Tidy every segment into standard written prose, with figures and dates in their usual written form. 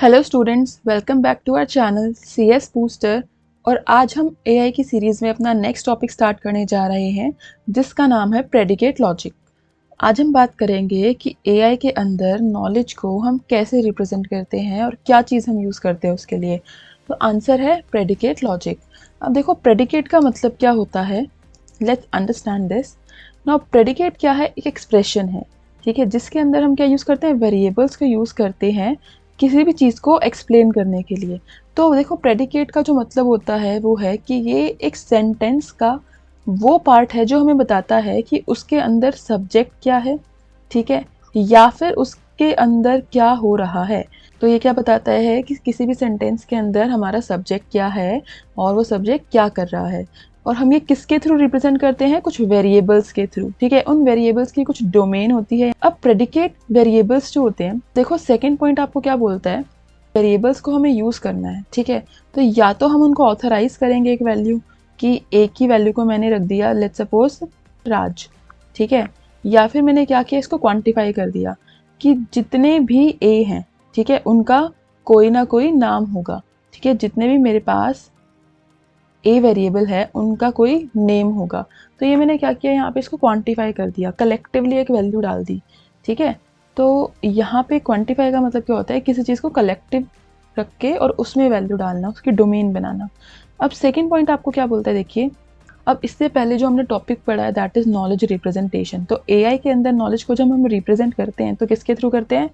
Hello students, welcome back to our channel CS booster. और आज हम AI की सीरीज़ में अपना नेक्स्ट टॉपिक स्टार्ट करने जा रहे हैं जिसका नाम है प्रेडिकेट लॉजिक। आज हम बात करेंगे कि AI के अंदर नॉलेज को हम कैसे रिप्रेजेंट करते हैं और क्या चीज़ हम यूज़ करते हैं उसके लिए। तो आंसर है प्रेडिकेट लॉजिक। अब देखो प्रेडिकेट का मतलब क्या होता है, let's understand this. Now predicate क्या है, एक एक्सप्रेशन है, ठीक है, जिसके अंदर हम क्या यूज़ करते हैं, वेरिएबल्स को यूज़ करते हैं किसी भी चीज़ को एक्सप्लेन करने के लिए। तो देखो प्रेडिकेट का जो मतलब होता है वो है कि ये एक सेंटेंस का वो पार्ट है जो हमें बताता है कि उसके अंदर सब्जेक्ट क्या है, ठीक है, या फिर उसके अंदर क्या हो रहा है। तो ये क्या बताता है कि किसी भी सेंटेंस के अंदर हमारा सब्जेक्ट क्या है और वो सब्जेक्ट क्या कर रहा है। और हम ये किसके थ्रू रिप्रेजेंट करते हैं, कुछ वेरिएबल्स के थ्रू, ठीक है। उन वेरिएबल्स की कुछ डोमेन होती है। अब प्रेडिकेट वेरिएबल्स जो होते हैं, देखो सेकंड पॉइंट आपको क्या बोलता है, वेरिएबल्स को हमें यूज़ करना है, ठीक है। तो या तो हम उनको ऑथराइज करेंगे एक वैल्यू कि एक ही वैल्यू को मैंने रख दिया, लेट्स सपोज राज, ठीक है, या फिर मैंने क्या किया, इसको क्वांटिफाई कर दिया कि जितने भी ए हैं, ठीक है, उनका कोई ना कोई नाम होगा, ठीक है, जितने भी मेरे पास ए वेरिएबल है उनका कोई नेम होगा। तो ये मैंने क्या किया, यहाँ पे इसको क्वांटिफाई कर दिया, कलेक्टिवली एक वैल्यू डाल दी, ठीक है। तो यहाँ पे क्वांटिफाई का मतलब क्या होता है, किसी चीज़ को कलेक्टिव रख के और उसमें वैल्यू डालना, उसकी डोमेन बनाना। अब सेकेंड पॉइंट आपको क्या बोलता है, देखिए। अब इससे पहले जो हमने टॉपिक पढ़ा है दैट इज़ नॉलेज रिप्रेजेंटेशन। तो AI के अंदर नॉलेज को जब हम रिप्रेजेंट करते हैं तो किसके थ्रू करते हैं,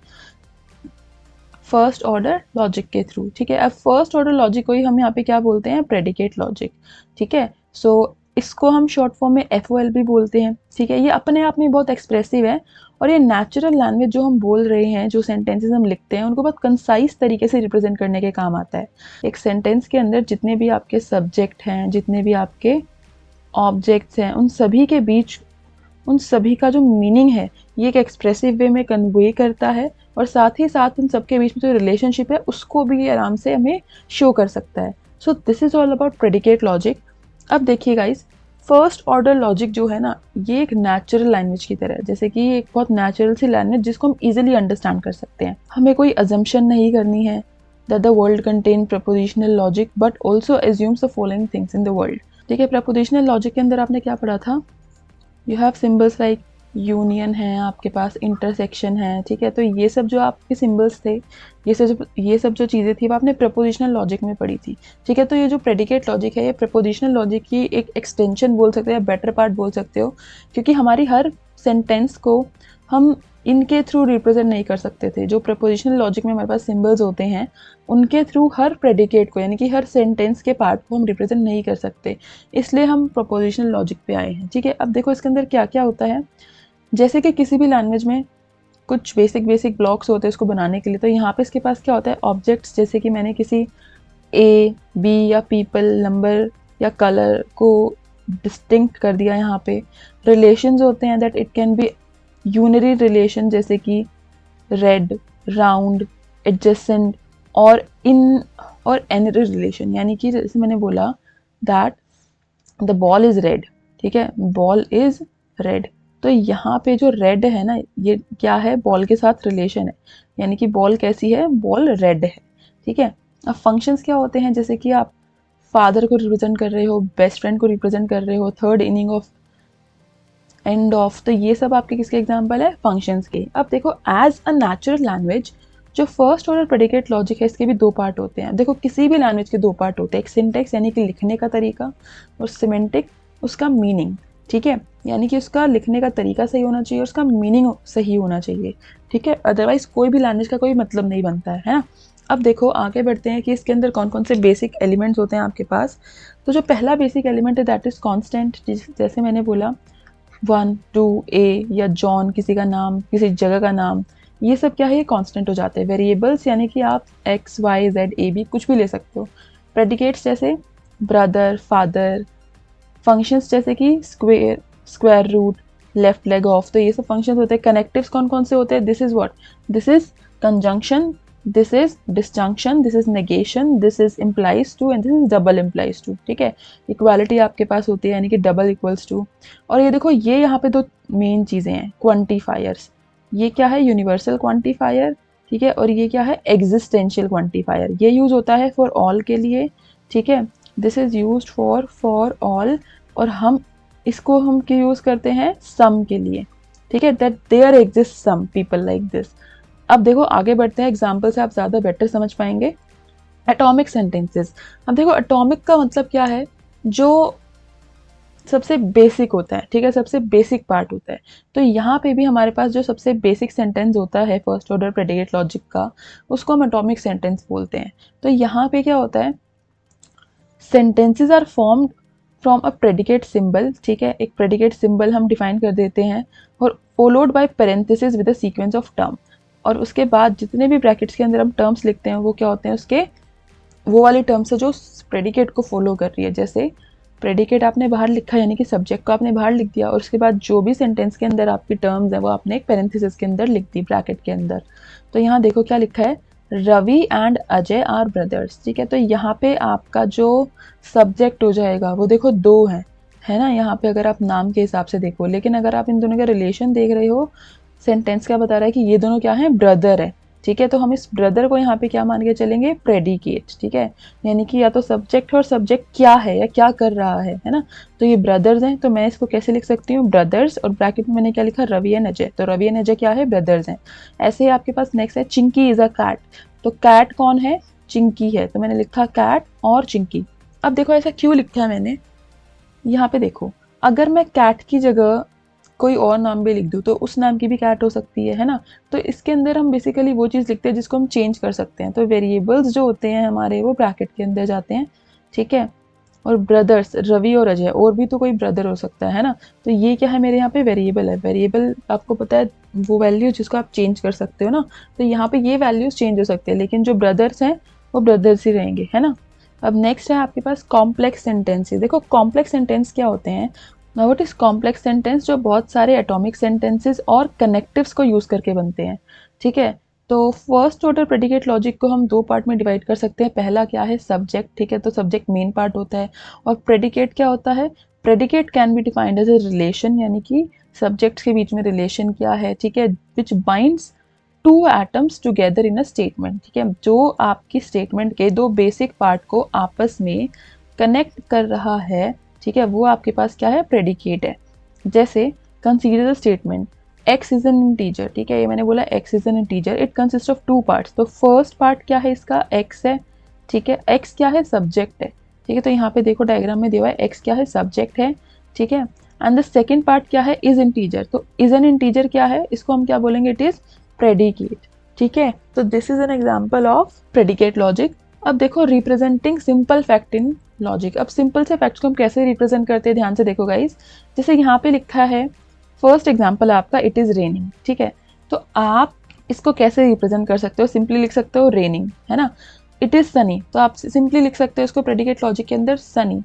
फर्स्ट ऑर्डर लॉजिक के थ्रू, ठीक है। अब फर्स्ट ऑर्डर लॉजिक को ही हम यहाँ पे क्या बोलते हैं, प्रेडिकेट लॉजिक, ठीक है। सो इसको हम शॉर्ट फॉर्म में FOL भी बोलते हैं, ठीक है। ये अपने आप में बहुत एक्सप्रेसिव है और ये नेचुरल लैंग्वेज जो हम बोल रहे हैं, जो सेंटेंसेस हम लिखते हैं उनको बहुत कंसाइज तरीके से रिप्रेजेंट करने के काम आता है। एक सेंटेंस के अंदर जितने भी आपके सब्जेक्ट हैं, जितने भी आपके ऑब्जेक्ट्स हैं, उन सभी के बीच उन सभी का जो मीनिंग है ये एक एक्सप्रेसिव वे में कन्वे करता है और साथ ही साथ उन सबके बीच में जो रिलेशनशिप है उसको भी ये आराम से हमें शो कर सकता है। So this is all about predicate logic. अब देखिए गाइस, फर्स्ट ऑर्डर लॉजिक जो है ना, ये एक नेचुरल लैंग्वेज की तरह है, जैसे कि ये एक बहुत नेचुरल सी लैंग्वेज जिसको हम इजिली अंडरस्टैंड कर सकते हैं। हमें कोई अजम्पशन नहीं करनी है that the world contain prepositional logic but also assumes the following things in the world. ठीक है, प्रपोजिशनल लॉजिक के अंदर आपने क्या पढ़ा था, you have symbols like union है, आपके पास इंटरसेक्शन है, ठीक है। तो ये सब जो आपके सिम्बल्स थे, ये सब जो चीज़ें थी वो आपने प्रपोजिशनल लॉजिक में पढ़ी थी, ठीक है। तो ये जो प्रेडिकेट लॉजिक है ये प्रपोजिशनल लॉजिक की एक एक्सटेंशन बोल सकते हो या बेटर पार्ट बोल सकते हो, क्योंकि हमारी हर सेंटेंस को हम इनके थ्रू रिप्रेजेंट नहीं कर सकते थे। जो प्रपोजिशनल लॉजिक में हमारे पास सिम्बल्स होते हैं उनके थ्रू हर प्रेडिकेट को, यानी कि हर सेंटेंस के पार्ट को हम रिप्रेजेंट नहीं कर सकते, इसलिए हम प्रपोजिशनल लॉजिक पे आए हैं, ठीक है। अब देखो इसके अंदर क्या क्या होता है, जैसे कि किसी भी लैंग्वेज में कुछ बेसिक ब्लॉक्स होते हैं इसको बनाने के लिए। तो यहाँ पे इसके पास क्या होता है, ऑब्जेक्ट्स, जैसे कि मैंने किसी A, B या पीपल, नंबर या कलर को डिस्टिंक्ट कर दिया। यहाँ पे रिलेशंस होते हैं that it can be unary relation, जैसे कि रेड, राउंड, एडजेसेंट और इन और एनरी रिलेशन, यानी कि जैसे मैंने बोला that the ball is red, ठीक है, बॉल इज रेड। तो यहाँ पे जो रेड है ना, ये क्या है, बॉल के साथ रिलेशन है, यानी कि बॉल कैसी है, बॉल रेड है, ठीक है। अब फंक्शंस क्या होते हैं, जैसे कि आप फादर को रिप्रेजेंट कर रहे हो, बेस्ट फ्रेंड को रिप्रेजेंट कर रहे हो, third inning of end of. तो ये सब आपके किसके एग्जाम्पल है, फंक्शंस के। अब देखो एज अ नेचुरल लैंग्वेज जो फर्स्ट ऑर्डर प्रेडिकेट लॉजिक है इसके भी दो पार्ट होते हैं। देखो किसी भी लैंग्वेज के दो पार्ट होते हैं, एक सिंटेक्स यानी कि लिखने का तरीका, और सिमेंटिक उसका मीनिंग, ठीक है, यानी कि उसका लिखने का तरीका सही होना चाहिए और उसका मीनिंग सही होना चाहिए, ठीक है। अदरवाइज कोई भी लैंग्वेज का कोई मतलब नहीं बनता है ना। अब देखो आगे बढ़ते हैं कि इसके अंदर कौन कौन से बेसिक एलिमेंट्स होते हैं आपके पास। तो जो पहला बेसिक एलिमेंट है दैट इज कॉन्स्टेंट, जैसे मैंने बोला 1, 2, A या जॉन, किसी का नाम, किसी जगह का नाम, ये सब क्या है, ये कांस्टेंट हो जाते हैं। वेरिएबल्स यानी कि आप X, Y, Z, A, B कुछ भी ले सकते हो। प्रेडिकेट्स जैसे ब्रदर, फादर, फंक्शंस जैसे कि square root, left leg off, तो ये सब फंक्शंस होते हैं। कनेक्टिव्स कौन कौन से होते हैं, this is what, this is conjunction, this is disjunction, this is negation, this is implies to and this is double implies to, ठीक है। इक्वालिटी आपके पास होती है यानी कि डबल इक्वल्स टू। और ये देखो ये यहाँ पे दो मेन चीज़ें हैं, क्वांटिफायर्स। ये क्या है, यूनिवर्सल क्वांटिफायर ठीक है, और ये क्या है, एग्जिस्टेंशियल क्वांटिफायर, ये यूज होता है फॉर ऑल के लिए, ठीक है, this is used for all, और हम इसको हम क्यों यूज करते हैं, सम के लिए, ठीक है, that there exist some people like this. अब देखो आगे बढ़ते हैं, एग्जाम्पल से आप ज्यादा बेटर समझ पाएंगे। एटॉमिक सेंटेंसेस, अब देखो एटॉमिक का मतलब क्या है, जो सबसे बेसिक होता है, ठीक है, सबसे बेसिक पार्ट होता है। तो यहाँ पे भी हमारे पास जो सबसे बेसिक सेंटेंस होता है फर्स्ट ऑर्डर प्रेडिकेट लॉजिक का, उसको हम एटॉमिक सेंटेंस बोलते हैं। तो यहाँ पे क्या होता है, sentences are formed from a predicate symbol, ठीक है, एक प्रेडिकेट सिंबल हम डिफाइन कर देते हैं, और followed by parenthesis with a sequence of term, और उसके बाद जितने भी ब्रैकेट्स के अंदर हम टर्म्स लिखते हैं वो क्या होते हैं, उसके वो वाली टर्म्स है जो प्रेडिकेट को फॉलो कर रही है। जैसे प्रेडिकेट आपने बाहर लिखा, यानी कि सब्जेक्ट को आपने बाहर लिख दिया, और उसके बाद जो भी सेंटेंस के अंदर आपकी टर्म्स है वो आपने एक पेरेंथेसिस के अंदर लिख दी, ब्रैकेट के अंदर। तो यहाँ देखो क्या लिखा है, Ravi and Ajay are brothers, ठीक है, तो यहाँ पे आपका जो सब्जेक्ट हो जाएगा वो देखो दो है ना, यहाँ पे अगर आप नाम के हिसाब से देखो, लेकिन अगर आप इन दोनों का रिलेशन देख रहे हो, सेंटेंस क्या बता रहा है कि ये दोनों क्या है, ब्रदर है, ठीक है, तो हम इस ब्रदर को यहाँ पे क्या मान के चलेंगे, प्रेडिकेट, ठीक है, यानी कि या तो सब्जेक्ट है और सब्जेक्ट क्या है या क्या कर रहा है ना। तो ये ब्रदर्स हैं, तो मैं इसको कैसे लिख सकती हूँ, ब्रदर्स, और ब्रैकेट में मैंने क्या लिखा, रवि एंड अजय, तो रवि एंड अजय क्या है, ब्रदर्स हैं। ऐसे ही आपके पास नेक्स्ट है, चिंकी इज अ कैट, तो कैट कौन है, चिंकी है, तो मैंने लिखा कैट और चिंकी। अब देखो ऐसा क्यों लिखा है मैंने, यहाँ पे देखो, अगर मैं कैट की जगह कोई और नाम भी लिख दूँ तो उस नाम की भी कैट हो सकती है ना। तो इसके अंदर हम बेसिकली वो चीज़ लिखते हैं जिसको हम चेंज कर सकते हैं, तो वेरिएबल्स जो होते हैं हमारे वो ब्रैकेट के अंदर जाते हैं, ठीक है। और ब्रदर्स, रवि और अजय, और भी तो कोई ब्रदर हो सकता है ना, तो ये क्या है, मेरे यहाँ पे वेरिएबल है, वेरिएबल आपको पता है वो वैल्यू जिसको आप चेंज कर सकते हो ना, तो यहाँ पे ये वैल्यूज चेंज हो सकते हैं, लेकिन जो ब्रदर्स हैं वो ब्रदर्स ही रहेंगे, है ना। अब नेक्स्ट है आपके पास कॉम्प्लेक्स सेंटेंसेस। देखो कॉम्प्लेक्स सेंटेंस क्या होते हैं, व्हाट इज कॉम्प्लेक्स सेंटेंस, जो बहुत सारे एटॉमिक सेंटेंसेस और कनेक्टिव्स को यूज करके बनते हैं, ठीक है। तो फर्स्ट ऑर्डर प्रेडिकेट लॉजिक को हम दो पार्ट में डिवाइड कर सकते हैं, पहला क्या है, सब्जेक्ट, ठीक है, तो सब्जेक्ट मेन पार्ट होता है, और प्रेडिकेट क्या होता है, predicate can be defined as a relation, यानी कि सब्जेक्ट्स के बीच में रिलेशन क्या है, ठीक है, विच binds two atoms together in a statement, ठीक है, जो आपकी स्टेटमेंट के दो बेसिक पार्ट को आपस में कनेक्ट कर रहा है, ठीक है, वो आपके पास क्या है, प्रेडिकेट है। जैसे consider the statement x is an integer, ठीक है, ये मैंने बोला x is an integer, it consist of two parts, तो फर्स्ट पार्ट क्या है इसका, x है, ठीक है, x क्या है, सब्जेक्ट है, ठीक है, तो यहाँ पे देखो डायग्राम में दिया हुआ है x क्या है, सब्जेक्ट है, ठीक है, एंड द सेकेंड पार्ट क्या है, इज इंटीजर, तो इज एन इंटीजर क्या है, इसको हम क्या बोलेंगे, इट इज प्रेडिकेट, ठीक है। तो this is an example of predicate logic. अब देखो representing simple fact in logic, अब सिंपल से फैक्ट्स को हम कैसे रिप्रेजेंट करते हैं, ध्यान से देखो गाइस। जैसे यहाँ पे लिखा है, फर्स्ट एग्जाम्पल आपका इट इज रेनिंग, ठीक है, तो आप इसको कैसे रिप्रेजेंट कर सकते हो, सिंपली लिख सकते हो रेनिंग, है ना। इट इज सनी, तो आप सिंपली लिख सकते हो इसको प्रेडिकेट लॉजिक के अंदर सनी।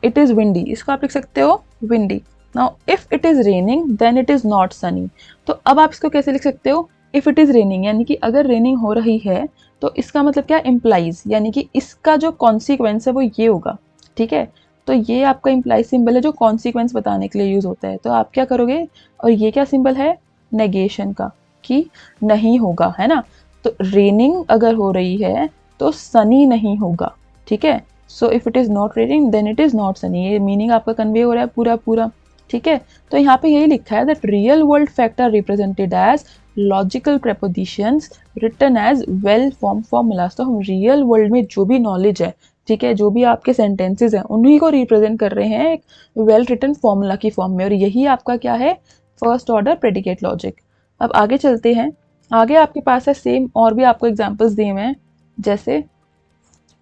इट इज विंडी, इसको आप लिख सकते हो windy. Now if it is raining then it is not sunny, तो अब आप इसको कैसे लिख सकते हो, इफ इट इज रेनिंग, यानी कि अगर रेनिंग हो रही है तो इसका मतलब क्या, इम्प्लाइज, यानी कि इसका जो कॉन्सिक्वेंस है वो ये होगा, ठीक है, तो ये आपका इम्प्लाइज सिंबल है जो कॉन्सिक्वेंस बताने के लिए यूज होता है। तो आप क्या करोगे, और ये क्या सिंबल है, नेगेशन का, कि नहीं होगा, है ना। तो रेनिंग अगर हो रही है तो सनी नहीं होगा, ठीक है, so if it is not raining then it is not sunny, ये मीनिंग आपका कन्वे हो रहा है पूरा पूरा, ठीक है। तो यहाँ पे यही लिखा है that real world fact are represented as logical propositions written as well form formulas. तो हम रियल वर्ल्ड में जो भी नॉलेज है, ठीक है, जो भी आपके सेंटेंसेस हैं उन्हीं को रिप्रेजेंट कर रहे हैं एक वेल रिटन फॉर्मूला की फॉर्म में, और यही आपका क्या है, फर्स्ट ऑर्डर प्रेडिकेट लॉजिक। अब आगे चलते हैं, आगे आपके पास है सेम और भी आपको एग्जाम्पल्स दिए हुए हैं। जैसे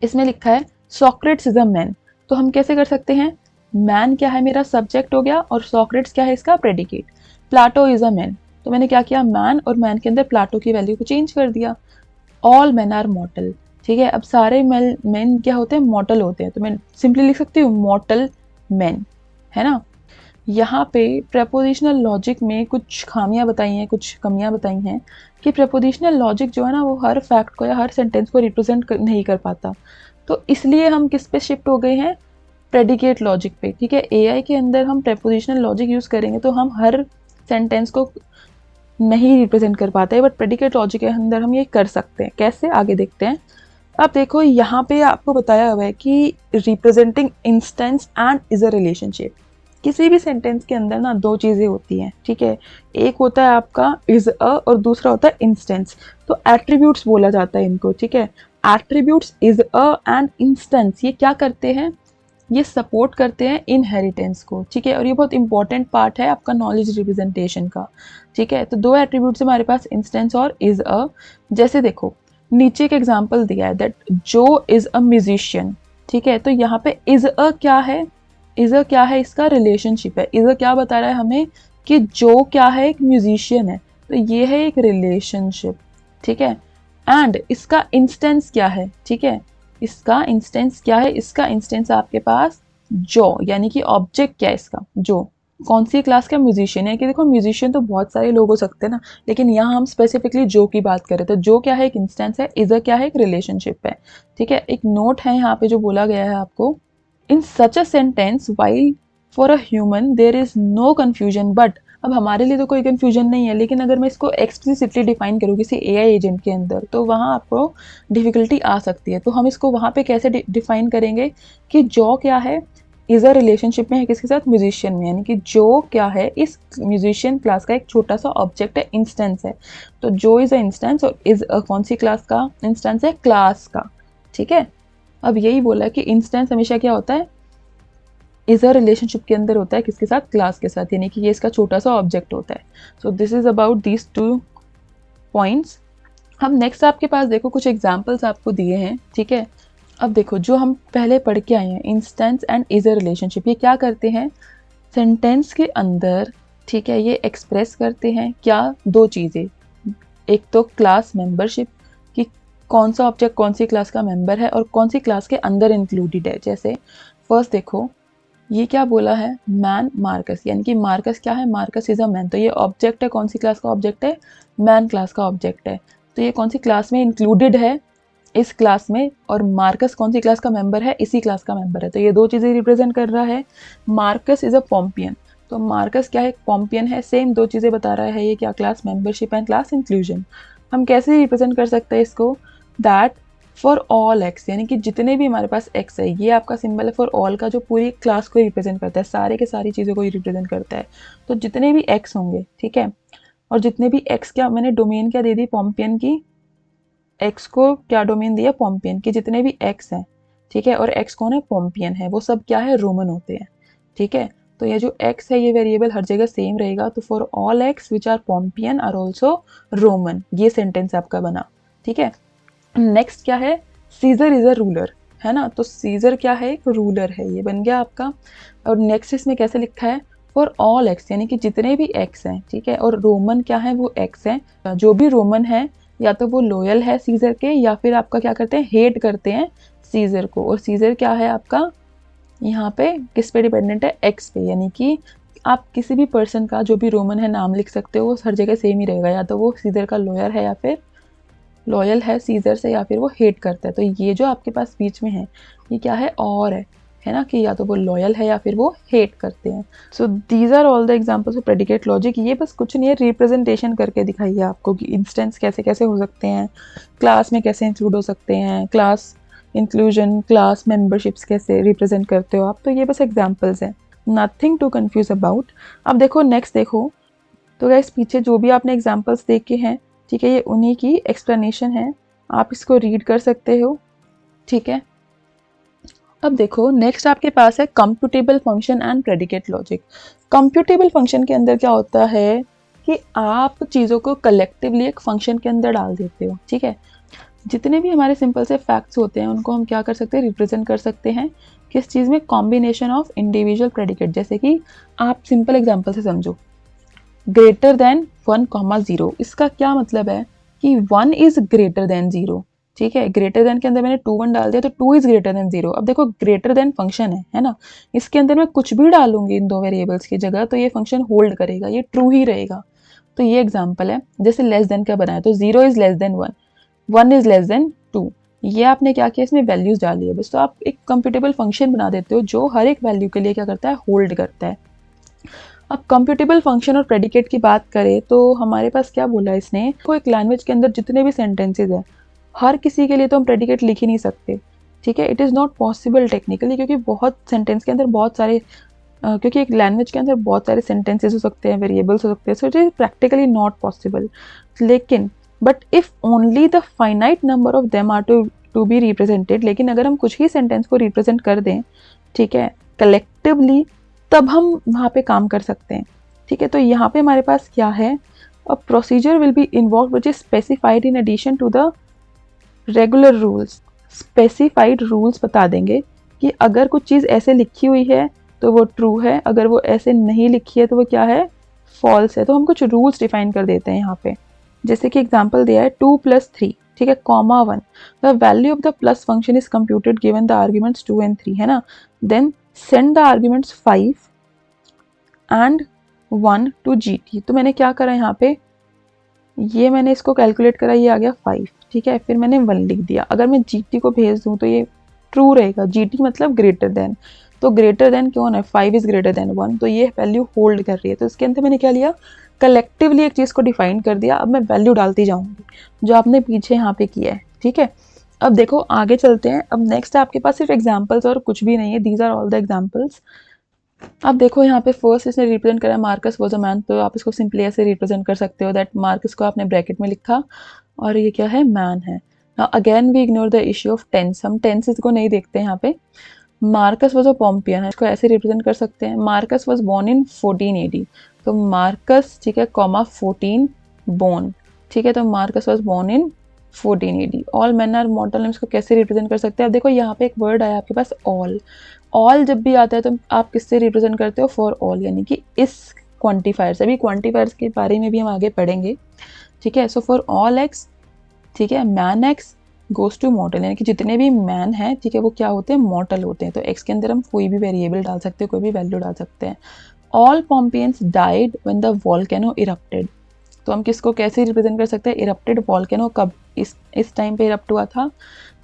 इसमें लिखा है सॉक्रेट्स इज अ मैन, तो हम कैसे कर सकते हैं, मैन क्या है मेरा सब्जेक्ट हो गया, और सॉक्रेट्स क्या है इसका predicate. Plato is a man, तो मैंने क्या किया, मैन और मैन के अंदर प्लाटो की वैल्यू को चेंज कर दिया। ऑल मैन आर मॉर्टल, ठीक है, अब सारे मैन क्या होते हैं, मॉर्टल होते हैं, तो मैं सिंपली लिख सकती हूँ मॉर्टल मैन, है ना। यहाँ पे प्रेपोजिशनल लॉजिक में कुछ खामियां बताई हैं, कुछ कमियां बताई हैं, कि प्रेपोजिशनल लॉजिक जो है ना वो हर फैक्ट को या हर सेंटेंस को रिप्रेजेंट नहीं कर पाता, तो इसलिए हम किस पे शिफ्ट हो गए हैं, प्रेडिकेट लॉजिक पे, ठीक है। एआई के अंदर हम प्रेपोजिशनल लॉजिक यूज करेंगे तो हम हर सेंटेंस को नहीं रिप्रेजेंट कर पाता है, बट प्रेडिकेट लॉजिक के अंदर हम ये कर सकते हैं। कैसे, आगे देखते हैं। अब देखो यहाँ पे आपको बताया हुआ है कि representing instance and is a relationship. किसी भी सेंटेंस के अंदर ना दो चीज़ें होती हैं, ठीक है। एक होता है आपका इज अ और दूसरा होता है इंस्टेंस। तो एट्रीब्यूट्स बोला जाता है इनको, ठीक है। Attributes is a and instance ये क्या करते हैं, ये सपोर्ट करते हैं इनहेरिटेंस को, ठीक है। और ये बहुत इंपॉर्टेंट पार्ट है आपका नॉलेज रिप्रेजेंटेशन का, ठीक है। तो दो एट्रीब्यूट्स हमारे पास, इंस्टेंस और इज अ। जैसे देखो नीचे एक एग्जांपल दिया है दैट जो इज अ म्यूजिशियन, ठीक है। तो यहाँ पे इज अ क्या है, इज अ क्या है, इसका रिलेशनशिप है। इज अ क्या बता रहा है हमें कि जो क्या है, एक म्यूजिशियन है। तो ये है एक रिलेशनशिप, ठीक है। एंड इसका इंस्टेंस क्या है, ठीक है। इसका इंस्टेंस क्या है, इसका इंस्टेंस आपके पास जो, यानी कि ऑब्जेक्ट क्या है इसका, जो कौन सी क्लास का म्यूजिशियन है। कि देखो म्यूजिशियन तो बहुत सारे लोग हो सकते हैं ना, लेकिन यहाँ हम स्पेसिफिकली जो की बात करें तो जो क्या है, एक इंस्टेंस है। इज अ क्या है, एक रिलेशनशिप है, ठीक है। एक नोट है यहाँ पे जो बोला गया है आपको, in such a sentence while for a human there is no confusion but. अब हमारे लिए तो कोई कन्फ्यूजन नहीं है, लेकिन अगर मैं इसको एक्सप्लिसिटली डिफाइन करूँ किसी एआई एजेंट के अंदर तो वहाँ आपको डिफिकल्टी आ सकती है। तो हम इसको वहाँ पे कैसे डिफाइन करेंगे कि जो क्या है, इज अ रिलेशनशिप में है किसके साथ, म्यूजिशियन में। यानी कि जो क्या है, इस म्यूजिशियन क्लास का एक छोटा सा ऑब्जेक्ट है, इंस्टेंस है। तो जो इज अ इंस्टेंस और इज अ कौन सी क्लास का इंस्टेंस है, क्लास का, ठीक है। अब यही बोला कि इंस्टेंस हमेशा क्या होता है, इज अ रिलेशनशिप के अंदर होता है किसके साथ, क्लास के साथ, यानी कि ये इसका छोटा सा ऑब्जेक्ट होता है। So this is about these two points. हम नेक्स्ट आपके पास देखो कुछ एग्जाम्पल्स आपको दिए हैं, ठीक है। अब देखो जो हम पहले पढ़ के आए हैं, instance and is a relationship, ये क्या करते हैं सेंटेंस के अंदर, ठीक है। ये एक्सप्रेस करते हैं क्या, दो चीज़ें। एक तो क्लास मेंबरशिप, कि कौन सा ऑब्जेक्ट कौन सी क्लास का मेंबर है और कौन सी क्लास के अंदर इंक्लूडेड है। जैसे फर्स्ट देखो ये क्या बोला है, मैन मार्कस, यानी कि मार्कस क्या है, मार्कस इज अ मैन। तो ये ऑब्जेक्ट है, कौन सी क्लास का ऑब्जेक्ट है, मैन क्लास का ऑब्जेक्ट है। तो ये कौन सी क्लास में इंक्लूडेड है, इस क्लास में। और मार्कस कौन सी क्लास का मेंबर है, इसी क्लास का मेंबर है। तो ये दो चीज़ें रिप्रेजेंट कर रहा है। मार्कस इज अ पॉम्पियन, तो मार्कस क्या है, पॉम्पियन है। सेम दो चीज़ें बता रहा है ये, क्या, class membership and class inclusion. हम कैसे रिप्रेजेंट कर सकते हैं इसको, दैट फॉर ऑल एक्स, यानी कि जितने भी हमारे पास एक्स है, ये आपका सिंबल है फॉर ऑल का, जो पूरी क्लास को रिप्रेजेंट करता है, सारे के सारी चीज़ों को रिप्रेजेंट करता है। तो जितने भी एक्स होंगे, ठीक है। और जितने भी एक्स, क्या मैंने डोमेन क्या दे दी पॉम्पियन की, एक्स को क्या डोमेन दिया, पॉम्पियन के जितने भी एक्स हैं, ठीक है। और एक्स कौन है, पॉम्पियन है, वो सब क्या है, रोमन होते हैं, ठीक है। तो ये जो एक्स है ये वेरिएबल हर जगह सेम रहेगा। तो for all X which are Pompeian are also Roman, ये सेंटेंस आपका बना, ठीक है। नेक्स्ट क्या है, सीजर इज अ रूलर, है ना। तो सीजर क्या है, एक रूलर है, ये बन गया आपका। और नेक्स्ट इसमें कैसे लिखा है, फॉर ऑल एक्स, यानी कि जितने भी एक्स हैं, ठीक है। और रोमन क्या है, वो एक्स है। जो भी रोमन है या तो वो लॉयल है सीजर के, या फिर आपका क्या करते हैं, हेट करते हैं सीजर को। और सीजर क्या है आपका, यहाँ पे किस पे डिपेंडेंट है, एक्स पे। यानी कि आप किसी भी पर्सन का जो भी रोमन है नाम लिख सकते हो, वो हर जगह सेम ही रहेगा, या तो वो सीजर का लॉयर है, या फिर लॉयल है सीजर से, या फिर वो हेट करता है। तो ये जो आपके पास बीच में है ये क्या है, और है ना, कि या तो वो लॉयल है या फिर वो हेट करते हैं। So these are all the examples of predicate logic. ये बस कुछ नहीं है, रिप्रेजेंटेशन करके दिखाइए आपको कि इंस्टेंस कैसे कैसे हो सकते हैं, क्लास में कैसे इंक्लूड हो सकते हैं, क्लास इंक्लूजन, क्लास मेंबरशिप्स कैसे रिप्रेजेंट करते हो आप। तो ये बस एग्जाम्पल्स हैं, नथिंग टू कन्फ्यूज अबाउट। अब देखो नेक्स्ट देखो, तो गाइस पीछे जो भी आपने एग्जाम्पल्स देखे हैं, ठीक है, ये उन्हीं की एक्सप्लेनेशन है, आप इसको रीड कर सकते हो, ठीक है। अब देखो नेक्स्ट आपके पास है computable function and predicate logic. Computable function के अंदर क्या होता है कि आप चीज़ों को कलेक्टिवली एक फंक्शन के अंदर डाल देते हो, ठीक है। जितने भी हमारे सिंपल से फैक्ट्स होते हैं उनको हम क्या कर सकते हैं, रिप्रेजेंट कर सकते हैं किस चीज़ में, कॉम्बिनेशन ऑफ इंडिविजुअल प्रेडिकेट। जैसे कि आप सिंपल एग्जांपल से समझो, ग्रेटर देन 1,0, इसका क्या मतलब है कि 1 इज ग्रेटर देन 0, ठीक है। ग्रेटर देन के अंदर मैंने 2 1 डाल दिया तो 2 इज ग्रेटर देन 0। अब देखो ग्रेटर देन फंक्शन है ना, इसके अंदर मैं कुछ भी डालूंगी इन दो वेरिएबल्स की जगह तो ये फंक्शन होल्ड करेगा, ये ट्रू ही रहेगा। तो ये एग्जाम्पल है। जैसे लेस देन का बनाया तो 0 is less than 1, 1 is less than 2। ये आपने क्या किया, इसमें वैल्यूज डाली है बस। तो आप एक कंप्यूटेबल फंक्शन बना देते हो जो हर एक वैल्यू के लिए क्या करता है, होल्ड करता है। अब कंप्यूटेबल फंक्शन और प्रेडिकेट की बात करें तो हमारे पास क्या बोला इसने, कोई एक लैंग्वेज के अंदर जितने भी सेंटेंसेज हैं हर किसी के लिए तो हम प्रेडिकेट लिख ही नहीं सकते, ठीक है। It is not possible technically, क्योंकि बहुत सेंटेंस के अंदर बहुत सारे क्योंकि एक लैंग्वेज के अंदर बहुत सारे सेंटेंसेस हो सकते हैं, वेरिएबल्स हो सकते हैं, so it is practically not possible. लेकिन but if only the finite number of them are to be represented, लेकिन अगर हम कुछ ही सेंटेंस को रिप्रेजेंट कर दें, ठीक है, कलेक्टिवली, तब हम वहाँ पे काम कर सकते हैं, ठीक है। तो यहाँ पे हमारे पास क्या है, a procedure will be involve which is specified in addition to the regular rules. Specified rules बता देंगे कि अगर कुछ चीज़ ऐसे लिखी हुई है तो वो ट्रू है, अगर वो ऐसे नहीं लिखी है तो वो क्या है, फॉल्स है। तो हम कुछ रूल्स डिफाइन कर देते हैं यहाँ पे, जैसे कि एग्जांपल दिया है 2 + 3, ठीक है, comma 1, the value of the plus function is computed given the arguments 2 and 3, है ना। Then send the arguments 5 and 1 to GT। तो मैंने क्या करा यहाँ पे, ये मैंने इसको कैलकुलेट करा, ये आ गया 5, ठीक है, फिर मैंने 1 लिख दिया। अगर मैं GT को भेज दूँ तो ये ट्रू रहेगा, GT मतलब ग्रेटर देन, तो ग्रेटर देन कौन है, 5 इज ग्रेटर देन 1, तो ये वैल्यू होल्ड कर रही है। तो इसके अंदर मैंने क्या लिया, कलेक्टिवली एक चीज़ को डिफाइन कर दिया। अब मैं वैल्यू डालती जाऊंगी जो आपने पीछे यहाँ पे किया है, ठीक है। अब देखो आगे चलते हैं। अब नेक्स्ट आपके पास सिर्फ एग्जाम्पल्स और कुछ भी नहीं है, these are all the examples. अब देखो यहाँ पे फर्स्ट इसने रिप्रेजेंट करा मार्कस वॉज अ मैन, तो आप इसको सिंपली ऐसे रिप्रेजेंट कर सकते हो दैट मार्कस को आपने ब्रैकेट में लिखा और ये क्या है, मैन है। Now again we ignore the issue of tense, हम टेंसेस को नहीं देखते हैं यहाँ पे। मार्कस वॉज अ पॉम्पियन है, इसको ऐसे रिप्रेजेंट कर सकते हैं, Marcus was born in 14 AD, तो मार्कस, ठीक है, कॉमा 14 बोर्न, ठीक है, तो Marcus was born in 14 AD। All man are mortal, हम इसको कैसे रिप्रेजेंट कर सकते हैं। अब देखो यहाँ पे एक वर्ड आया आपके पास ऑल, ऑल जब भी आता है तो आप किससे रिप्रेजेंट करते हो, फॉर ऑल, यानी कि इस क्वांटिफायर से। अभी क्वांटिफायर्स के बारे में भी हम आगे पढ़ेंगे, ठीक है। सो फॉर ऑल एक्स, ठीक है, man x goes to mortal, यानी कि जितने भी मैन हैं, ठीक है, वो क्या होते हैं, मॉर्टल होते हैं। तो एक्स के अंदर हम कोई भी वेरिएबल डाल सकते हैं, कोई भी वैल्यू डाल सकते हैं। All Pompeians died when the volcano erupted, तो हम किसको कैसे रिप्रेजेंट कर सकते हैं, इरप्टेड वॉल्केनो कब, इस टाइम पे इरप्ट हुआ था,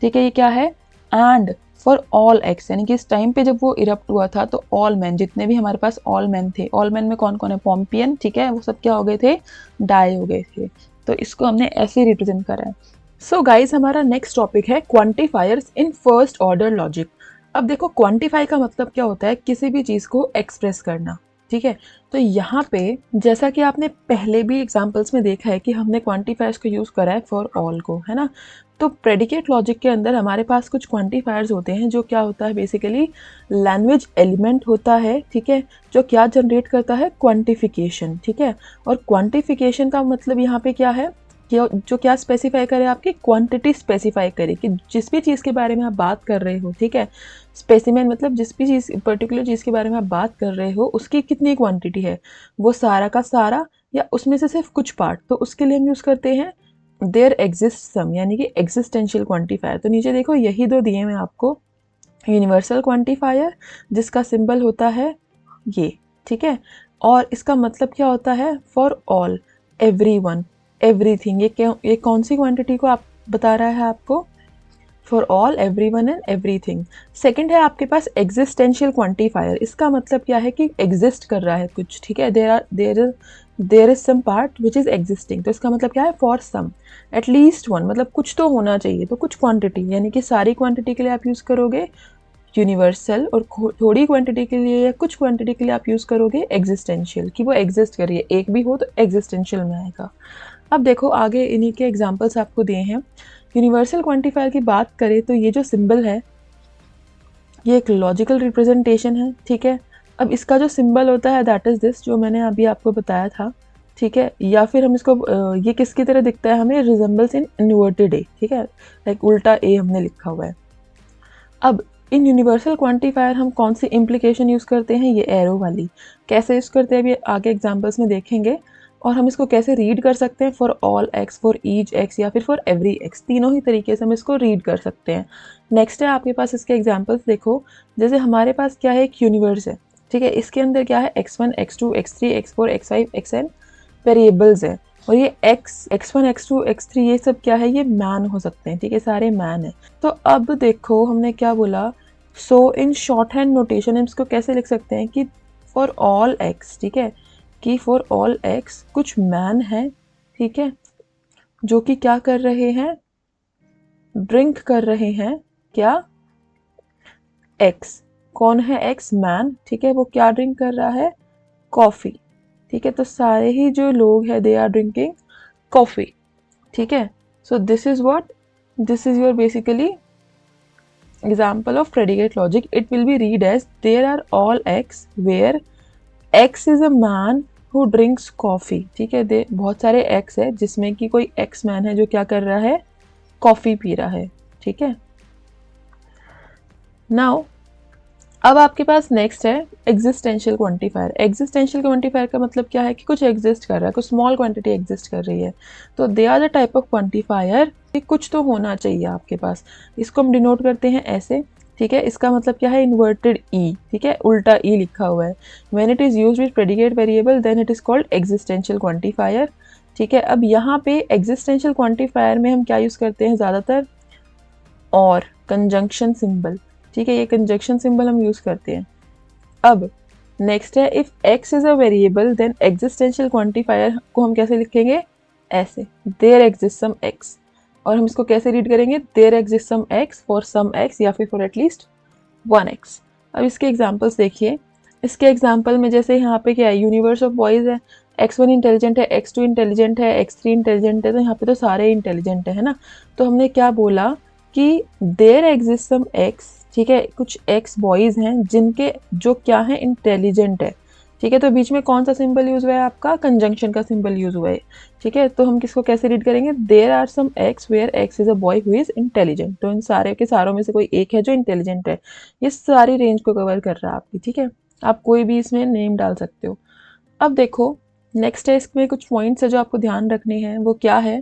ठीक है, ये क्या है, एंड फॉर ऑल एक्स, यानी कि इस टाइम पे जब वो इरप्ट हुआ था तो ऑल मैन, जितने भी हमारे पास ऑल मैन थे, ऑल मैन में कौन कौन है, पॉम्पियन, ठीक है, वो सब क्या हो गए थे, डाई हो गए थे। तो इसको हमने ऐसे रिप्रेजेंट करा है। सो गाइज हमारा नेक्स्ट टॉपिक है quantifiers in first order logic. अब देखो क्वांटिफाई का मतलब क्या होता है, किसी भी चीज़ को एक्सप्रेस करना, ठीक है। तो यहाँ पे जैसा कि आपने पहले भी एग्जांपल्स में देखा है कि हमने क्वांटिफायर्स को यूज़ करा है फॉर ऑल को, है ना। तो प्रेडिकेट लॉजिक के अंदर हमारे पास कुछ क्वांटिफायर्स होते हैं, जो क्या होता है, बेसिकली लैंग्वेज एलिमेंट होता है, ठीक है, जो क्या जनरेट करता है, क्वांटिफिकेशन, ठीक है। और क्वांटिफिकेशन का मतलब यहाँ पे क्या है, जो क्या स्पेसिफाई करे, आपकी क्वांटिटी स्पेसिफाई करे कि जिस भी चीज़ के बारे में आप बात कर रहे हो, ठीक है, स्पेसिमेन मतलब जिस भी चीज़, पर्टिकुलर चीज़ के बारे में आप बात कर रहे हो उसकी कितनी क्वांटिटी है, वो सारा का सारा या उसमें से सिर्फ कुछ पार्ट, तो उसके लिए हम यूज़ करते हैं देयर एग्जिस्ट सम, यानी कि एग्जिस्टेंशियल क्वांटिफायर। तो नीचे देखो यही दो दिए हैं आपको, यूनिवर्सल क्वांटिफायर जिसका सिंबल होता है ये, ठीक है, और इसका मतलब क्या होता है, फॉर ऑल, एवरीवन, एवरीथिंग। ये कौन सी क्वांटिटी को आप बता रहा है आपको, for all, everyone and everything. Second है आपके पास एग्जिस्टेंशियल क्वांटिफायर, इसका मतलब क्या है कि एग्जिस्ट कर रहा है कुछ, ठीक है, there is some part which is existing, तो इसका मतलब क्या है, फॉर सम, एटलीस्ट वन, मतलब कुछ तो होना चाहिए, तो कुछ क्वांटिटी, यानी कि सारी क्वांटिटी के लिए आप यूज़ करोगे यूनिवर्सल, और थोड़ी क्वांटिटी के लिए या कुछ क्वांटिटी के लिए आप यूज़ करोगे एग्जिस्टेंशियल, कि वो एग्जिस्ट करिए, एक भी हो तो एग्जिस्टेंशियल में आएगा। अब देखो आगे इन्हीं के एग्जांपल्स आपको दिए हैं। यूनिवर्सल क्वांटिफायर की बात करें तो ये जो सिंबल है ये एक लॉजिकल रिप्रेजेंटेशन है, ठीक है। अब इसका जो सिंबल होता है दैट इज़ दिस, जो मैंने अभी आपको बताया था, ठीक है, या फिर हम इसको ये किसकी तरह दिखता है, हमें रिजेंबल्स इन इन्वर्टेड ए, ठीक है, लाइक उल्टा ए हमने लिखा हुआ है। अब इन यूनिवर्सल क्वांटिफायर हम कौन सी इम्प्लीकेशन यूज़ करते हैं, ये एरो वाली, कैसे यूज़ करते हैं अभी आगे एग्जांपल्स में देखेंगे। और हम इसको कैसे रीड कर सकते हैं, for all x, for each x, या फिर फॉर एवरी एक्स, तीनों ही तरीके से हम इसको रीड कर सकते हैं। नेक्स्ट है आपके पास इसके एग्जांपल्स देखो, जैसे हमारे पास क्या है, एक यूनिवर्स है, ठीक है, इसके अंदर क्या है, x1 x2 x3 x4 x5 xn variables है, और ये x1 x2 x3 ये सब क्या है, ये मैन हो सकते हैं, ठीक है, सारे मैन है। तो अब देखो हमने क्या बोला, सो इन शॉर्ट हैंड नोटेशन हम इसको कैसे लिख सकते हैं कि फॉर ऑल एक्स, ठीक है, कि फॉर ऑल एक्स कुछ मैन है, ठीक है, जो कि क्या कर रहे हैं, ड्रिंक कर रहे हैं, क्या, एक्स। कौन है एक्स, मैन, ठीक है, वो क्या ड्रिंक कर रहा है, कॉफ़ी, ठीक है। तो सारे ही जो लोग हैं दे आर ड्रिंकिंग कॉफ़ी, ठीक है। So this is what, this is your basically example of predicate logic. It will be read as there are all x where x is a man who drinks coffee, ठीक है। दे बहुत सारे x है जिसमें कि कोई x मैन है जो क्या कर रहा है, कॉफी पी रहा है, ठीक है। नाउ अब आपके पास नेक्स्ट है एग्जिस्टेंशियल क्वांटिफायर। एग्जिस्टेंशियल क्वांटिफायर का मतलब क्या है कि कुछ एग्जिस्ट कर रहा है, कुछ स्मॉल क्वांटिटी एग्जिस्ट कर रही है। तो they are the type of quantifier, कुछ तो होना चाहिए आपके पास। इसको हम डिनोट करते हैं ऐसे, ठीक है। इसका मतलब क्या है, इन्वर्टेड ई, ठीक है, उल्टा ई लिखा हुआ है। When it is used with predicate variable then it is called existential quantifier, ठीक है। अब यहाँ पे एग्जिस्टेंशियल क्वांटिफायर में हम क्या यूज़ करते हैं ज़्यादातर, और कंजंक्शन सिंबल, ठीक है, ये कंजंक्शन सिंबल हम यूज करते हैं। अब नेक्स्ट है if x is a variable then existential quantifier को हम कैसे लिखेंगे, ऐसे, देयर एग्जिस्ट सम x, और हम इसको कैसे रीड करेंगे, there exist some x for some x या फिर फॉर एटलीस्ट 1x। अब इसके एग्जांपल्स देखिए। इसके एग्जांपल में जैसे यहाँ पे क्या है, यूनिवर्स ऑफ बॉयज है, x1 इंटेलिजेंट है, x2 इंटेलिजेंट है, x3 इंटेलिजेंट है, तो यहाँ पे तो सारे इंटेलिजेंट है ना। तो हमने क्या बोला कि देयर एग्जिस्ट सम x, ठीक है, कुछ एक्स बॉयज हैं जिनके जो क्या है, इंटेलिजेंट है, ठीक है। तो बीच में कौन सा सिंबल यूज हुआ है, आपका कंजंक्शन का सिंबल यूज हुआ है, ठीक है। तो हम किसको कैसे रीड करेंगे, there are some x where x is a boy who is intelligent. तो इन सारे के सारों में से कोई एक है जो इंटेलिजेंट है। ये सारी रेंज को कवर कर रहा है आपकी, ठीक है। आप कोई भी इसमें नेम डाल सकते हो। अब देखो नेक्स्ट है, इसमें कुछ पॉइंट्स है जो आपको ध्यान रखने हैं। वो क्या है,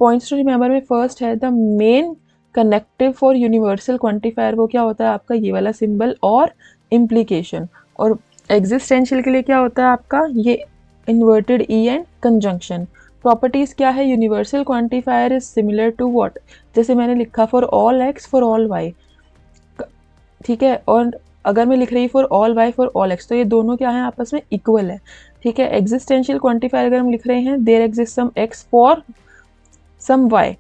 पॉइंट्स टू रिमेंबर में फर्स्ट है the main connective for universal quantifier, वो क्या होता है आपका, ये वाला सिंबल और इम्प्लीकेशन। और एग्जिस्टेंशियल के लिए क्या होता है आपका, ये inverted E and conjunction. Properties क्या है, universal quantifier is similar to what, जैसे मैंने लिखा for all x for all y, ठीक है। और अगर मैं लिख रही for all y for all x, तो ये दोनों क्या है, आपस में इक्वल है, ठीक है। एग्जिस्टेंशियल क्वांटिफायर अगर हम लिख रहे हैं there exist some x for some y,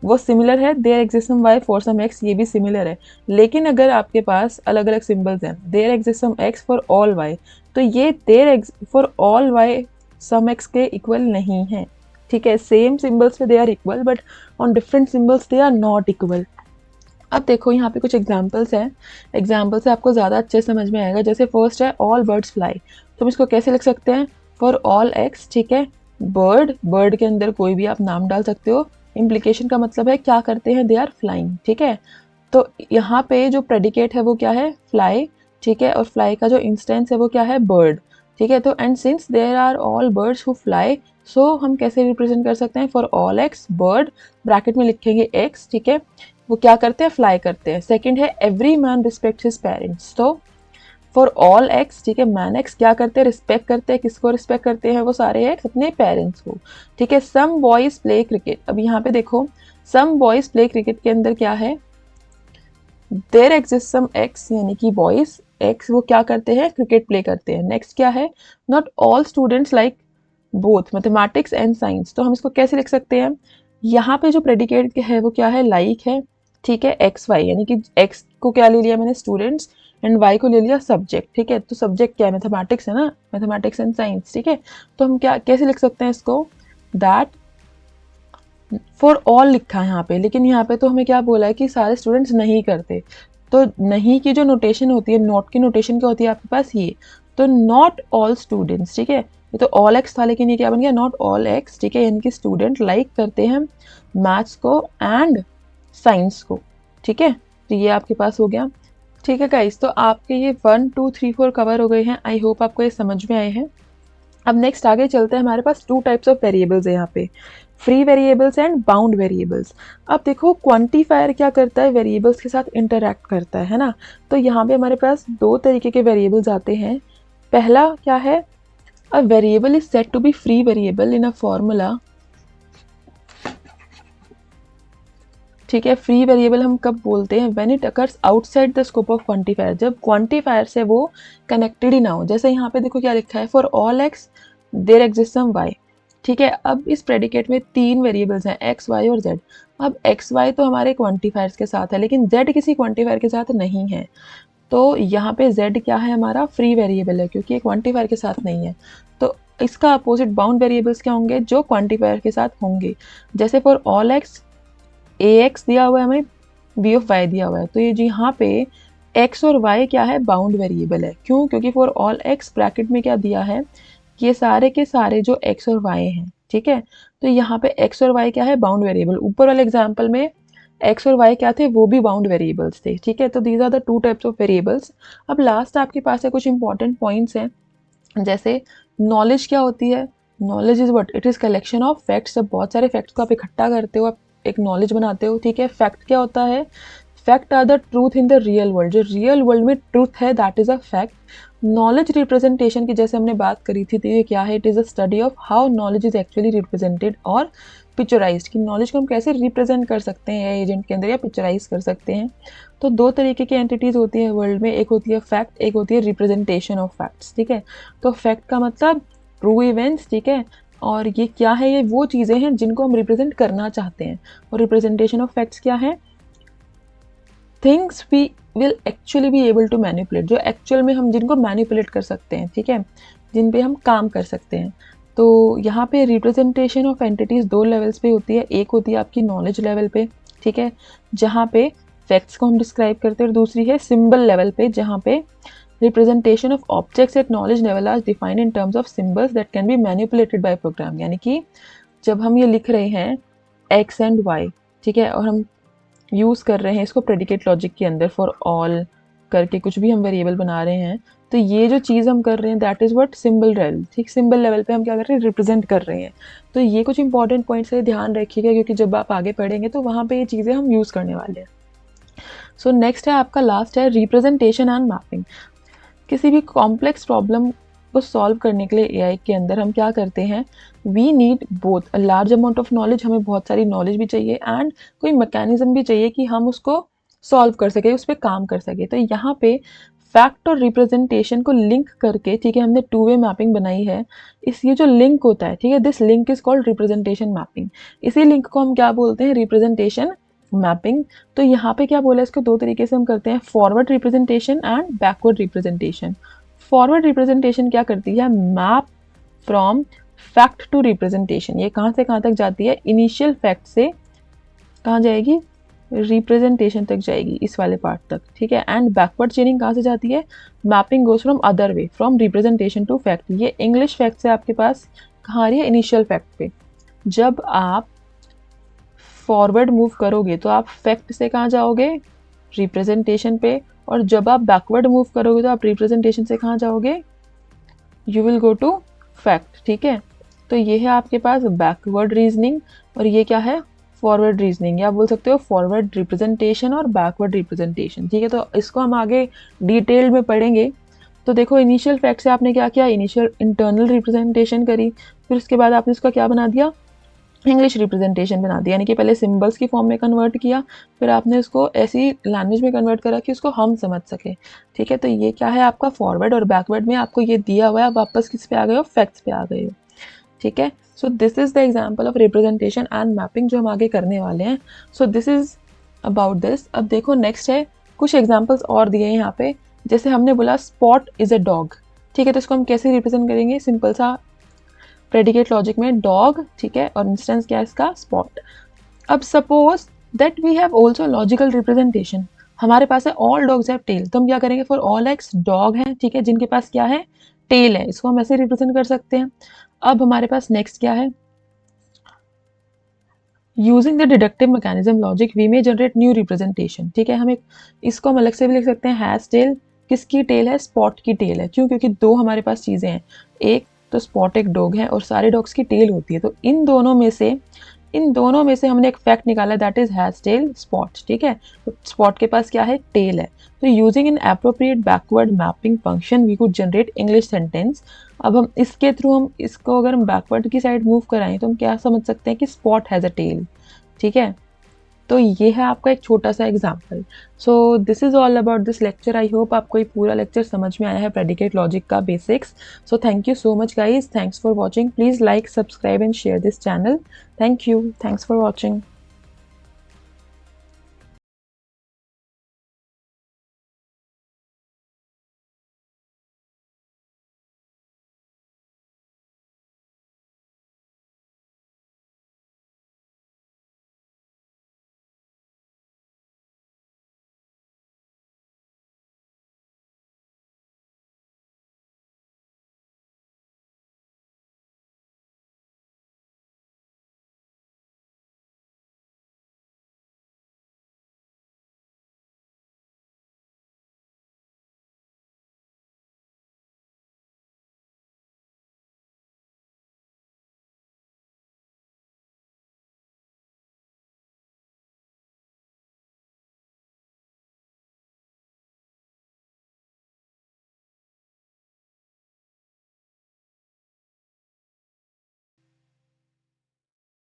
वो सिमिलर है, there exist some y for some x, ये भी सिमिलर है। लेकिन अगर आपके पास अलग अलग सिंबल्स हैं, there exist some x for all y, तो ये there for all y some x के इक्वल नहीं है, ठीक है। सेम सिंबल्स पे they are equal but on different symbols they are not equal. अब देखो यहाँ पे कुछ एग्जाम्पल्स हैं, एग्जाम्पल से आपको ज़्यादा अच्छे समझ में आएगा। जैसे फर्स्ट है ऑल बर्ड्स फ्लाई, तो हम इसको कैसे लिख सकते हैं, फॉर ऑल एक्स, ठीक है, बर्ड, बर्ड के अंदर कोई भी आप नाम डाल सकते हो। इम्प्लीकेशन का मतलब है क्या करते हैं, दे आर फ्लाइंग, ठीक है। तो यहाँ पे जो प्रेडिकेट है वो क्या है, फ्लाई, ठीक है, और फ्लाई का जो इंस्टेंस है वो क्या है, बर्ड, ठीक है। तो and since there are all birds who fly, so हम कैसे रिप्रेजेंट कर सकते हैं, for all X bird, bracket में लिखेंगे एक्स, ठीक है, वो क्या करते हैं, फ्लाई करते हैं। सेकंड है every man respect his parents, तो फॉर ऑल एक्स, ठीक है, मैन एक्स क्या करते हैं, रिस्पेक्ट करते हैं, किसको रिस्पेक्ट करते हैं, वो सारे एक्स अपने पेरेंट्स को, ठीक है। सम बॉयज प्ले क्रिकेट, अब यहाँ पे देखो सम बॉयज प्ले क्रिकेट के अंदर क्या है, देयर एग्जिस्ट सम एक्स, यानी कि बॉयज एक्स वो क्या करते हैं, क्रिकेट प्ले करते हैं। नेक्स्ट क्या है, not all students like both mathematics and science, तो हम इसको कैसे लिख सकते हैं, यहाँ पे जो प्रेडिकेट है वो क्या है, लाइक है, ठीक है, एक्स वाई, यानी कि एक्स को क्या ले लिया मैंने, स्टूडेंट्स, एंड वाई को ले लिया सब्जेक्ट, ठीक है। तो सब्जेक्ट क्या है, मैथमेटिक्स है ना, मैथमेटिक्स एंड साइंस, ठीक है। तो हम क्या कैसे लिख सकते हैं इसको, दैट फॉर ऑल लिखा है यहाँ पे, लेकिन यहाँ पे तो हमें क्या बोला है कि सारे स्टूडेंट्स नहीं करते। तो नहीं की जो नोटेशन होती है, नॉट की नोटेशन क्या होती है आपके पास, ये, तो नॉट ऑल स्टूडेंट्स, ठीक है। ये तो ऑल एक्स था लेकिन ये क्या बन गया, नॉट ऑल एक्स, ठीक है, यानी कि स्टूडेंट लाइक करते हैं मैथ्स को एंड साइंस को, ठीक है। तो ये आपके पास हो गया, ठीक है गाइस। तो आपके ये 1 2 3 4 कवर हो गए हैं। आई होप आपको ये समझ में आए हैं। अब नेक्स्ट आगे चलते हैं, हमारे पास 2 टाइप्स ऑफ वेरिएबल्स है यहाँ पे, free variables and bound variables. अब देखो क्वांटिफायर क्या करता है, वेरिएबल्स के साथ इंटरैक्ट करता है ना। तो यहाँ पे हमारे पास 2 तरीके के वेरिएबल्स आते हैं। पहला क्या है, a variable is set to be free variable in a formula, ठीक है। फ्री वेरिएबल हम कब बोलते हैं? When it occurs outside the scope of quantifier, जब क्वांटिफायर से वो कनेक्टेड ही ना हो। जैसे यहाँ पे देखो क्या लिखा है, for all x there exist some y. ठीक है, अब इस प्रेडिकेट में 3 वेरिएबल्स हैं, एक्स वाई और जेड। अब एक्स वाई तो हमारे क्वांटिफायर्स के साथ है, लेकिन जेड किसी क्वांटिफायर के साथ नहीं है। तो यहाँ पे z क्या है, हमारा फ्री वेरिएबल है, क्योंकि ये क्वांटिफायर के साथ नहीं है। तो इसका अपोजिट बाउंड वेरिएबल्स क्या होंगे, जो क्वांटिफायर के साथ होंगे। जैसे for all x A x दिया हुआ है हमें, बी ऑफ वाई दिया हुआ है, तो ये जी यहाँ पे x और y क्या है, बाउंड वेरिएबल है। क्यों? क्योंकि फॉर ऑल x ब्रैकेट में क्या दिया है कि ये सारे के सारे जो x और y हैं, ठीक है। तो यहाँ पे x और y क्या है, बाउंड वेरिएबल। ऊपर वाले एग्जाम्पल में x और y क्या थे, वो भी बाउंड वेरिएबल्स थे, ठीक है। तो these are the 2 types of variables. अब लास्ट आपके पास है कुछ इंपॉर्टेंट पॉइंट्स हैं, जैसे नॉलेज क्या होती है। Knowledge is what, it is collection of facts. जब बहुत सारे फैक्ट्स को आप इकट्ठा करते हो, आप एक नॉलेज बनाते हो, ठीक है। फैक्ट क्या होता है, fact are the truth in the real world, जो रियल वर्ल्ड में ट्रूथ है, that is a fact. Knowledge representation की जैसे हमने बात करी थी, तो ये क्या है, it is a study of how knowledge is actually represented और पिक्चराइज्ड, कि नॉलेज को हम कैसे रिप्रेजेंट कर सकते हैं एजेंट के अंदर या पिक्चराइज कर सकते हैं। तो 2 तरीके की एंटिटीज होती है वर्ल्ड में, एक होती है फैक्ट, एक होती है रिप्रेजेंटेशन ऑफ फैक्ट्स, ठीक है। तो फैक्ट का मतलब ट्रू इवेंट्स, ठीक है, और ये क्या है, ये वो चीज़ें हैं जिनको हम रिप्रेजेंट करना चाहते हैं। और रिप्रेजेंटेशन ऑफ फैक्ट्स क्या है, things we will actually be able to manipulate, जो एक्चुअल में हम जिनको मैनिपुलेट कर सकते हैं, ठीक है, जिन पे हम काम कर सकते हैं। तो यहाँ पे रिप्रेजेंटेशन ऑफ एंटिटीज़ 2 लेवल्स पे होती है, एक होती है आपकी नॉलेज लेवल पे, ठीक है, जहाँ पे फैक्ट्स को हम डिस्क्राइब करते हैं, और दूसरी है सिंबल लेवल पे, जहाँ पे representation of objects at knowledge level are defined in terms of symbols that can be manipulated by program. यानी कि जब हम ये लिख रहे हैं एक्स एंड वाई, ठीक है, और हम यूज़ कर रहे हैं इसको प्रेडिकेट लॉजिक के अंदर फॉर ऑल करके कुछ भी हम वेरिएबल बना रहे हैं, तो ये जो चीज़ हम कर रहे हैं that is what symbol level, ठीक। सिंबल लेवल पे हम क्या कर रहे हैं, रिप्रेजेंट कर रहे हैं। तो ये कुछ इंपॉर्टेंट पॉइंट्स है, ध्यान रखिएगा, क्योंकि जब आप आगे पढ़ेंगे तो वहाँ पे ये चीज़ें हम यूज़ करने वाले हैं। सो नेक्स्ट है आपका लास्ट है रिप्रेजेंटेशन एंड मैपिंग। किसी भी कॉम्प्लेक्स प्रॉब्लम को सॉल्व करने के लिए एआई के अंदर हम क्या करते हैं, we need both a large amount of knowledge, हमें बहुत सारी नॉलेज भी चाहिए, एंड कोई मैकेनिज्म भी चाहिए कि हम उसको सॉल्व कर सके, उस पर काम कर सके। तो यहाँ पे फैक्ट और रिप्रेजेंटेशन को लिंक करके, ठीक है, हमने 2 वे मैपिंग बनाई है। इस ये जो लिंक होता है, ठीक है, this link is called representation mapping. इसी लिंक को हम क्या बोलते हैं, रिप्रेजेंटेशन मैपिंग। तो यहाँ पे क्या बोला, इसको 2 तरीके से हम करते हैं, forward representation and backward representation. Forward representation क्या करती है, map from fact to representation. ये कहाँ से कहाँ तक जाती है, इनिशियल फैक्ट से कहाँ जाएगी, रिप्रेजेंटेशन तक जाएगी, इस वाले पार्ट तक, ठीक है। एंड बैकवर्ड चेनिंग कहाँ से जाती है, mapping goes from other way, from representation to fact. ये इंग्लिश फैक्ट से आपके पास कहाँ आ रही है, इनिशियल फैक्ट पे। जब आप फॉरवर्ड मूव करोगे तो आप फैक्ट से कहाँ जाओगे, रिप्रेजेंटेशन पे, और जब आप बैकवर्ड मूव करोगे तो आप रिप्रेजेंटेशन से कहाँ जाओगे, you will go to fact, ठीक है। तो ये है आपके पास बैकवर्ड रीजनिंग, और ये क्या है, फॉरवर्ड रीजनिंग, या आप बोल सकते हो फॉरवर्ड रिप्रेजेंटेशन और बैकवर्ड रिप्रेजेंटेशन, ठीक है। तो इसको हम आगे डिटेल में पढ़ेंगे। तो देखो, इनिशियल फैक्ट से आपने क्या किया, इनिशियल इंटरनल रिप्रेजेंटेशन करी, फिर उसके बाद आपने इसका क्या बना दिया, इंग्लिश रिप्रेजेंटेशन बना दिया, यानी कि पहले सिंबल्स की फॉर्म में कन्वर्ट किया, फिर आपने इसको ऐसी लैंग्वेज में कन्वर्ट करा कि उसको हम समझ सके, ठीक है। तो ये क्या है आपका फॉरवर्ड, और बैकवर्ड में आपको ये दिया हुआ है, आप वापस किस पे आ गए हो, फैक्ट्स पे आ गए हो, ठीक है। So this is the example of representation and mapping जो हम आगे करने वाले हैं। So this is about this. अब देखो नेक्स्ट है, कुछ एग्जाम्पल्स और दिए हैं यहाँ पे। जैसे हमने बोला स्पॉट इज अ डॉग, ठीक है, तो इसको हम कैसे रिप्रेजेंट करेंगे, सिंपल सा प्रेडिकेट लॉजिक में डॉग, ठीक है, और इंस्टेंस क्या है इसका, स्पॉट। अब suppose that we have also logical representation, हमारे पास है ऑल डॉग्स हैव टेल, तो हम क्या करेंगे, फॉर ऑल एक्स डॉग है, ठीक है, जिनके पास क्या है, टेल है, इसको हम ऐसे रिप्रेजेंट कर सकते हैं। अब हमारे पास नेक्स्ट क्या है, using the deductive mechanism logic we may generate new representation, ठीक है। हम एक इसको हम अलग से भी लिख सकते हैं, हैज टेल, किसकी टेल है, स्पॉट की टेल है। क्यों? क्योंकि 2 हमारे पास चीज़ें हैं, एक तो स्पॉट एक डॉग है, और सारे डॉग्स की टेल होती है, तो इन दोनों में से हमने एक फैक्ट निकाला, that is has tail spot, ठीक है। तो स्पॉट के पास क्या है, टेल है। तो using an appropriate backward mapping function we could generate English sentence. अब हम इसके थ्रू, हम इसको अगर हम बैकवर्ड की साइड मूव कराएं तो हम क्या समझ सकते हैं कि स्पॉट हैज़ अ टेल, ठीक है। तो ये है आपका एक छोटा सा example. So this is all about this lecture. I hope आपको ये पूरा लेक्चर समझ में आया है, प्रेडिकेट लॉजिक का basics. So thank you so much guys, thanks for watching. Please like, subscribe and share this channel. Thank you, thanks for watching.